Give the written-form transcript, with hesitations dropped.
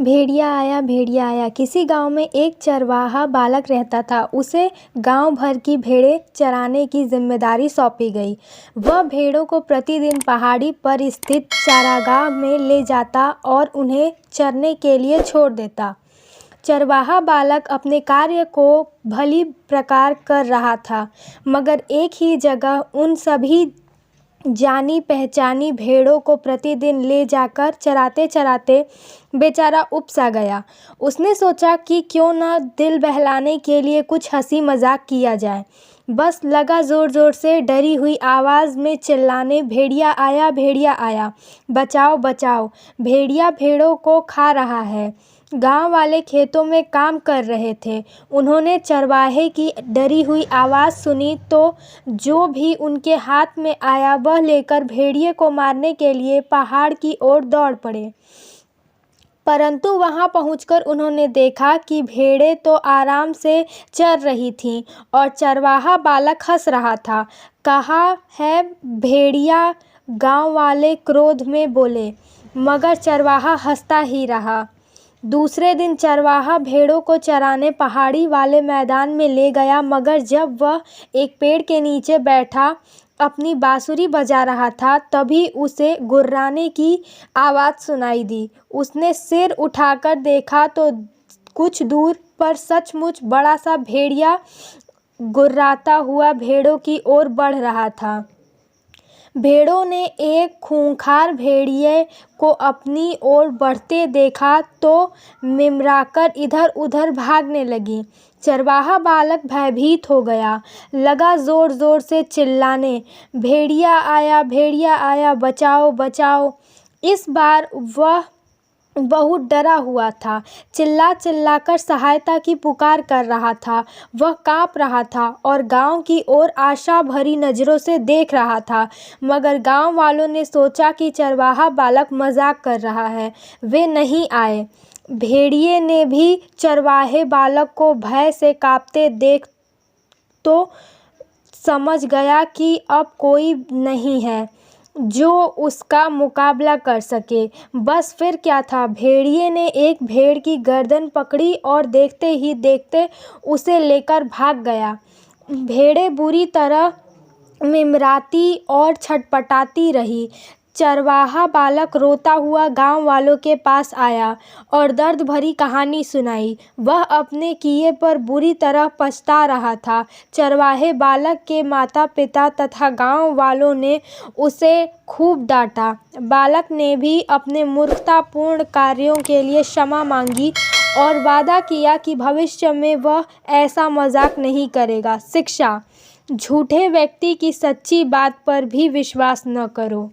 भेड़िया आया। किसी गांव में एक चरवाहा बालक रहता था। उसे गांव भर की भेड़ें चराने की जिम्मेदारी सौंपी गई। वह भेड़ों को प्रतिदिन पहाड़ी पर स्थित चारागाह में ले जाता और उन्हें चरने के लिए छोड़ देता। चरवाहा बालक अपने कार्य को भली प्रकार कर रहा था, मगर एक ही जगह उन सभी जानी पहचानी भेड़ों को प्रतिदिन ले जाकर चराते चराते बेचारा ऊब सा गया। उसने सोचा कि क्यों न दिल बहलाने के लिए कुछ हंसी मजाक किया जाए। बस लगा जोर जोर से डरी हुई आवाज़ में चिल्लाने, भेड़िया आया, बचाओ बचाओ, भेड़िया भेड़ों को खा रहा है। गांव वाले खेतों में काम कर रहे थे। उन्होंने चरवाहे की डरी हुई आवाज़ सुनी तो जो भी उनके हाथ में आया वह लेकर भेड़िए को मारने के लिए पहाड़ की ओर दौड़ पड़े। परंतु वहां पहुंचकर उन्होंने देखा कि भेड़ें तो आराम से चर रही थीं और चरवाहा बालक हंस रहा था। कहा है भेड़िया, गांव वाले क्रोध में बोले, मगर चरवाहा हंसता ही रहा। दूसरे दिन चरवाहा भेड़ों को चराने पहाड़ी वाले मैदान में ले गया, मगर जब वह एक पेड़ के नीचे बैठा अपनी बांसुरी बजा रहा था, तभी उसे गुर्राने की आवाज़ सुनाई दी। उसने सिर उठाकर देखा तो कुछ दूर पर सचमुच बड़ा सा भेड़िया गुर्राता हुआ भेड़ों की ओर बढ़ रहा था। भेड़ों ने एक खूंखार भेड़िए को अपनी ओर बढ़ते देखा तो मिमराकर इधर उधर भागने लगी। चरवाहा बालक भयभीत हो गया, लगा जोर जोर से चिल्लाने, भेड़िया आया, बचाओ बचाओ। इस बार वह बहुत डरा हुआ था, चिल्ला चिल्लाकर सहायता की पुकार कर रहा था। वह कांप रहा था और गांव की ओर आशा भरी नज़रों से देख रहा था, मगर गांव वालों ने सोचा कि चरवाहा बालक मजाक कर रहा है, वे नहीं आए। भेड़िए ने भी चरवाहे बालक को भय से कांपते देख तो समझ गया कि अब कोई नहीं है जो उसका मुकाबला कर सके। बस फिर क्या था, भेड़िए ने एक भेड़ की गर्दन पकड़ी और देखते ही देखते उसे लेकर भाग गया। भेड़ें बुरी तरह मिमराती और छटपटाती रही। चरवाहा बालक रोता हुआ गांव वालों के पास आया और दर्द भरी कहानी सुनाई। वह अपने किए पर बुरी तरह पछता रहा था। चरवाहे बालक के माता पिता तथा गांव वालों ने उसे खूब डांटा। बालक ने भी अपने मूर्खतापूर्ण कार्यों के लिए क्षमा मांगी और वादा किया कि भविष्य में वह ऐसा मजाक नहीं करेगा। शिक्षा: झूठे व्यक्ति की सच्ची बात पर भी विश्वास न करो।